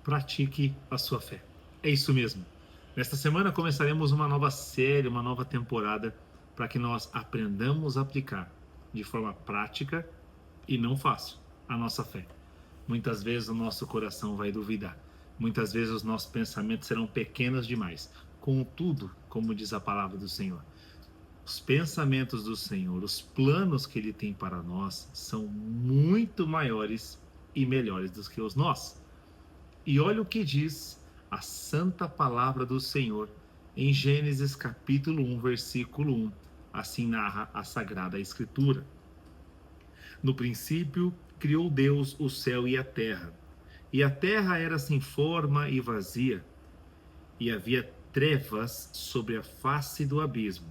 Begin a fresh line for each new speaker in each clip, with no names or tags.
pratique a sua fé. É isso mesmo. Nesta semana começaremos uma nova série, uma nova temporada, para que nós aprendamos a aplicar de forma prática e não fácil a nossa fé. Muitas vezes o nosso coração vai duvidar. Muitas vezes os nossos pensamentos serão pequenos demais. Contudo, como diz a palavra do Senhor, os pensamentos do Senhor, os planos que Ele tem para nós são muito maiores e melhores do que os nossos. E olha o que diz a santa palavra do Senhor em Gênesis capítulo 1, versículo 1. Assim narra a Sagrada Escritura. No princípio, criou Deus o céu e a terra era sem forma e vazia, e havia trevas sobre a face do abismo.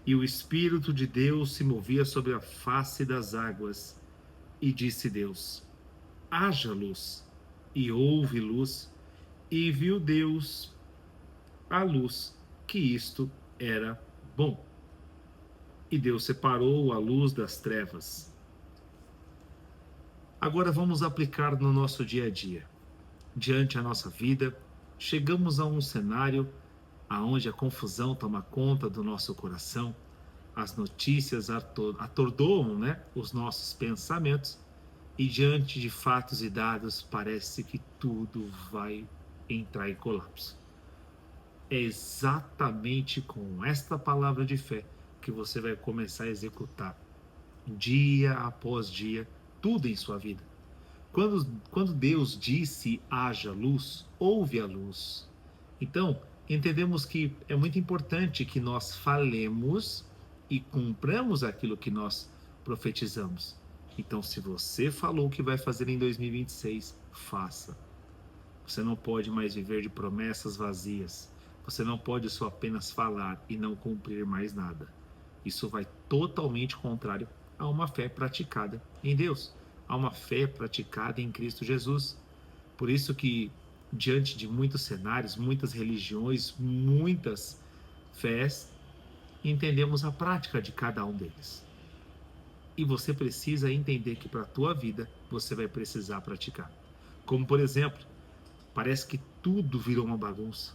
E o Espírito de Deus se movia sobre a face das águas. E disse Deus: haja luz, e houve luz, e viu Deus a luz, que isto era bom. E Deus separou a luz das trevas. Agora vamos aplicar no nosso dia a dia. Diante da nossa vida, chegamos a um cenário aonde a confusão toma conta do nosso coração, as notícias atordoam, os nossos pensamentos, e diante de fatos e dados parece que tudo vai entrar em colapso. É exatamente com esta palavra de fé que você vai começar a executar dia após dia tudo em sua vida. Quando Deus disse haja luz, houve a luz. Então, entendemos que é muito importante que nós falemos e cumpramos aquilo que nós profetizamos. Então, se você falou o que vai fazer em 2026, faça. Você não pode mais viver de promessas vazias. Você não pode só apenas falar e não cumprir mais nada. Isso vai totalmente contrário a uma fé praticada em Deus, a uma fé praticada em Cristo Jesus. Por isso que, diante de muitos cenários, muitas religiões, muitas fés, entendemos a prática de cada um deles. E você precisa entender que para a tua vida você vai precisar praticar. Como por exemplo, parece que tudo virou uma bagunça.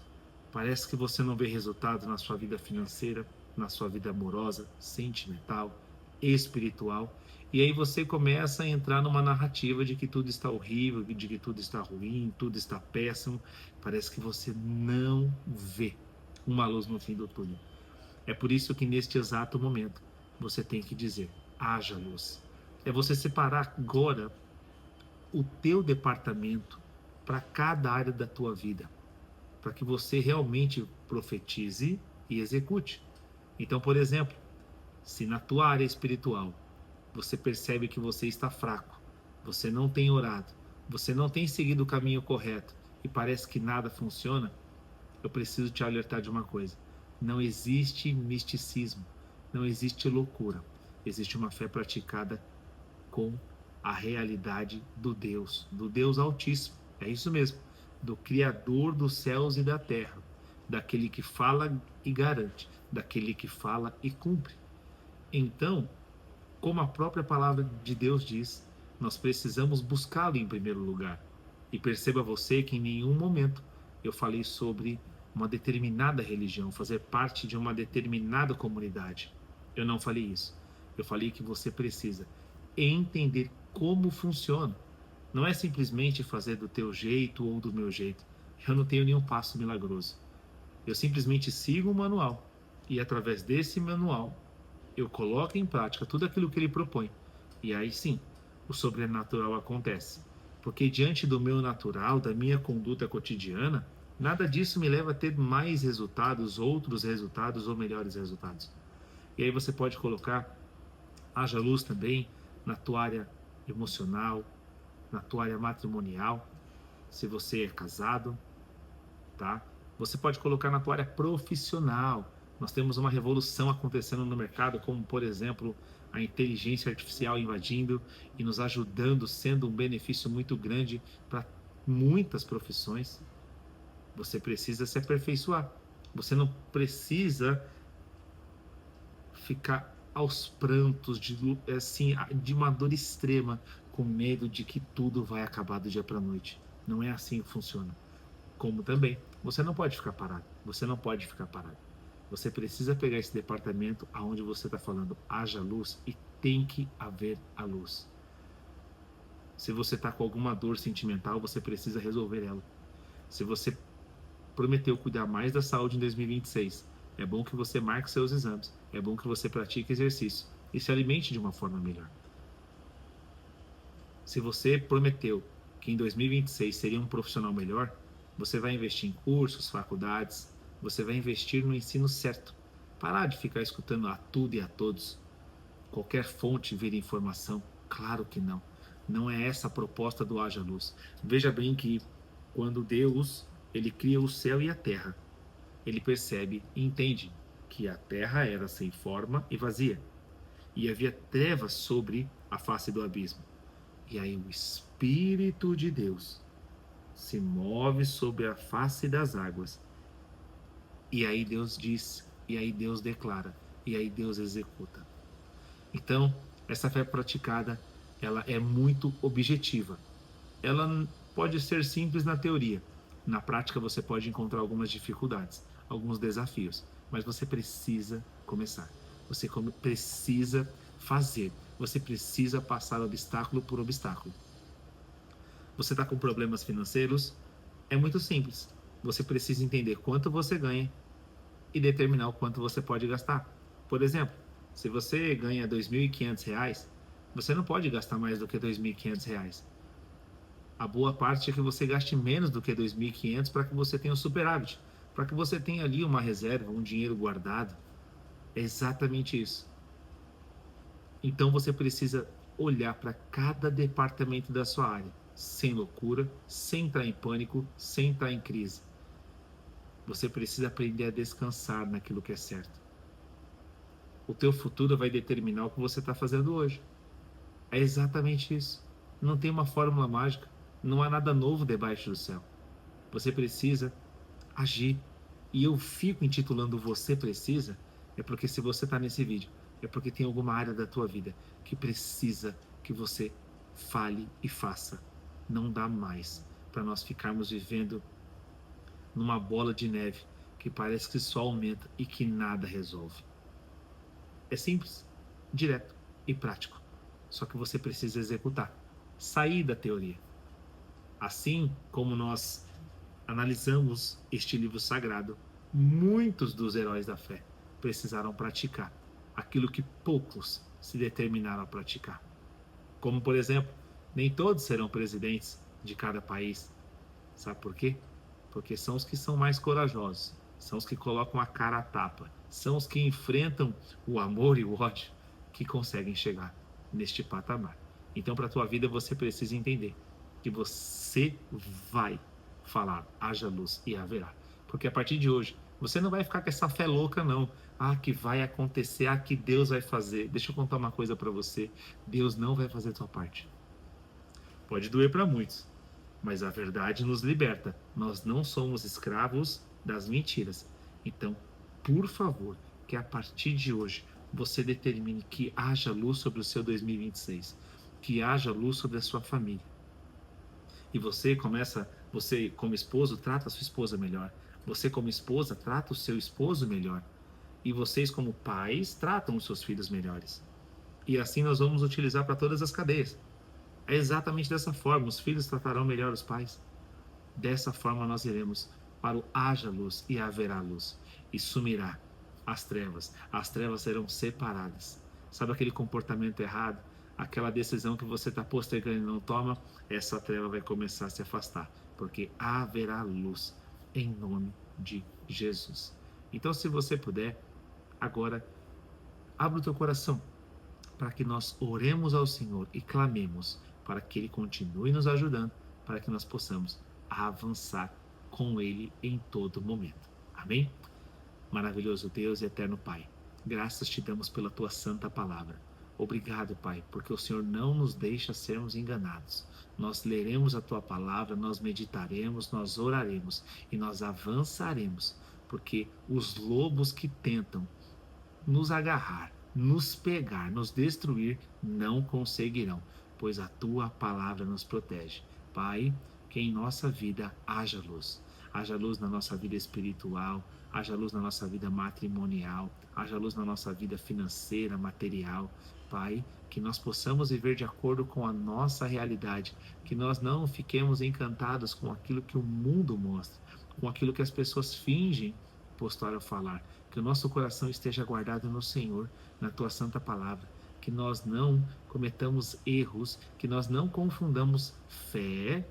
Parece que você não vê resultado na sua vida financeira, na sua vida amorosa, sentimental, espiritual. E aí você começa a entrar numa narrativa de que tudo está horrível, de que tudo está ruim, tudo está péssimo. Parece que você não vê uma luz no fim do túnel. É por isso que neste exato momento você tem que dizer: haja luz. É você separar agora o teu departamento para cada área da tua vida, para que você realmente profetize e execute. Então, por exemplo, se na tua área espiritual você percebe que você está fraco, você não tem orado, você não tem seguido o caminho correto e parece que nada funciona, eu preciso te alertar de uma coisa: não existe misticismo, não existe loucura, existe uma fé praticada com a realidade do Deus Altíssimo. É isso mesmo, do Criador dos céus e da terra, daquele que fala e garante, daquele que fala e cumpre. Então, como a própria palavra de Deus diz, nós precisamos buscá-lo em primeiro lugar. E perceba você que em nenhum momento eu falei sobre uma determinada religião, fazer parte de uma determinada comunidade. Eu não falei isso. Eu falei que você precisa entender como funciona. Não é simplesmente fazer do teu jeito ou do meu jeito. Eu não tenho nenhum passo milagroso. Eu simplesmente sigo o manual e através desse manual eu coloco em prática tudo aquilo que ele propõe. E aí sim, o sobrenatural acontece. Porque diante do meu natural, da minha conduta cotidiana, nada disso me leva a ter mais resultados, outros resultados ou melhores resultados. E aí você pode colocar, haja luz também na tua área emocional, na tua área matrimonial, se você é casado, tá? Você pode colocar na tua área profissional. Nós temos uma revolução acontecendo no mercado, como por exemplo a inteligência artificial invadindo e nos ajudando, sendo um benefício muito grande para muitas profissões. Você precisa se aperfeiçoar. Você não precisa ficar aos prantos assim, de uma dor extrema, com medo de que tudo vai acabar do dia para a noite. Não é assim que funciona. Como também, você não pode ficar parado. Você não pode ficar parado. Você precisa pegar esse departamento aonde você está falando haja luz e tem que haver a luz. Se você está com alguma dor sentimental, você precisa resolver ela. Se você prometeu cuidar mais da saúde em 2026, é bom que você marque seus exames, é bom que você pratique exercício e se alimente de uma forma melhor. Se você prometeu que em 2026 seria um profissional melhor, você vai investir em cursos, faculdades, você vai investir no ensino certo. Parar de ficar escutando a tudo e a todos. Qualquer fonte vira informação. Claro que não. Não é essa a proposta do Haja Luz. Veja bem que quando Deus ele cria o céu e a terra, ele percebe e entende que a terra era sem forma e vazia, e havia trevas sobre a face do abismo. E aí o Espírito de Deus se move sobre a face das águas. E aí Deus diz, e aí Deus declara, e aí Deus executa. Então, essa fé praticada, ela é muito objetiva. Ela pode ser simples na teoria. Na prática, você pode encontrar algumas dificuldades, alguns desafios, mas você precisa começar. Você precisa fazer. Você precisa passar obstáculo por obstáculo. Você está com problemas financeiros? É muito simples. Você precisa entender quanto você ganha e determinar o quanto você pode gastar. Por exemplo, se você ganha R$ 2.500, você não pode gastar mais do que R$ 2.500. A boa parte é que você gaste menos do que R$ 2.500 para que você tenha um superávit, para que você tenha ali uma reserva, um dinheiro guardado. É exatamente isso. Então você precisa olhar para cada departamento da sua área, sem loucura, sem entrar em pânico, sem entrar em crise. Você precisa aprender a descansar naquilo que é certo. O teu futuro vai determinar o que você está fazendo hoje. É exatamente isso. Não tem uma fórmula mágica. Não há nada novo debaixo do céu. Você precisa agir. E eu fico intitulando Você Precisa, é porque se você está nesse vídeo, é porque tem alguma área da tua vida que precisa que você fale e faça. Não dá mais para nós ficarmos vivendo numa bola de neve que parece que só aumenta e que nada resolve. É simples, direto e prático. Só que você precisa executar. Sair da teoria. Assim como nós analisamos este livro sagrado, muitos dos heróis da fé precisaram praticar aquilo que poucos se determinaram a praticar. Como, por exemplo, nem todos serão presidentes de cada país. Sabe por quê? Porque são os que são mais corajosos, são os que colocam a cara à tapa, são os que enfrentam o amor e o ódio que conseguem chegar neste patamar. Então, para a tua vida, você precisa entender que você vai falar, haja luz e haverá. Porque a partir de hoje, você não vai ficar com essa fé louca, não. Ah, que vai acontecer, ah, que Deus vai fazer. Deixa eu contar uma coisa para você. Deus não vai fazer a sua parte. Pode doer para muitos, mas a verdade nos liberta. Nós não somos escravos das mentiras. Então, por favor, que a partir de hoje você determine que haja luz sobre o seu 2026, que haja luz sobre a sua família. E você como esposo, trata a sua esposa melhor. Você como esposa, trata o seu esposo melhor. E vocês como pais, tratam os seus filhos melhores. E assim nós vamos utilizar para todas as cadeias. É exatamente dessa forma, os filhos tratarão melhor os pais. Dessa forma nós iremos para o haja luz e haverá luz. E sumirá as trevas serão separadas. Sabe aquele comportamento errado? Aquela decisão que você está postergando e não toma, essa treva vai começar a se afastar, porque haverá luz em nome de Jesus. Então, se você puder, agora, abra o teu coração para que nós oremos ao Senhor e clamemos para que Ele continue nos ajudando, para que nós possamos avançar com Ele em todo momento. Amém? Maravilhoso Deus e eterno Pai, graças te damos pela tua santa palavra. Obrigado, Pai, porque o Senhor não nos deixa sermos enganados. Nós leremos a tua palavra, nós meditaremos, nós oraremos e nós avançaremos, porque os lobos que tentam nos agarrar, nos pegar, nos destruir, não conseguirão, pois a tua palavra nos protege. Pai, que em nossa vida haja luz. Haja luz na nossa vida espiritual, haja luz na nossa vida matrimonial, haja luz na nossa vida financeira, material. Pai, que nós possamos viver de acordo com a nossa realidade, que nós não fiquemos encantados com aquilo que o mundo mostra, com aquilo que as pessoas fingem postar a falar, que o nosso coração esteja guardado no Senhor, na tua santa palavra, que nós não cometamos erros, que nós não confundamos fé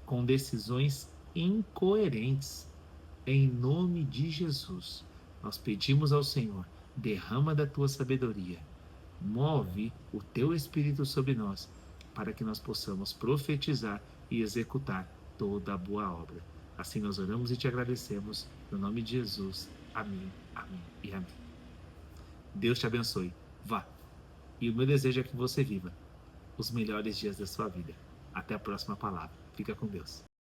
com decisões incoerentes. Em nome de Jesus, nós pedimos ao Senhor, derrama da tua sabedoria, move o teu Espírito sobre nós, para que nós possamos profetizar e executar toda a boa obra. Assim nós oramos e te agradecemos, no nome de Jesus. Amém, amém e amém. Deus te abençoe. Vá. E o meu desejo é que você viva os melhores dias da sua vida. Até a próxima palavra. Fica com Deus.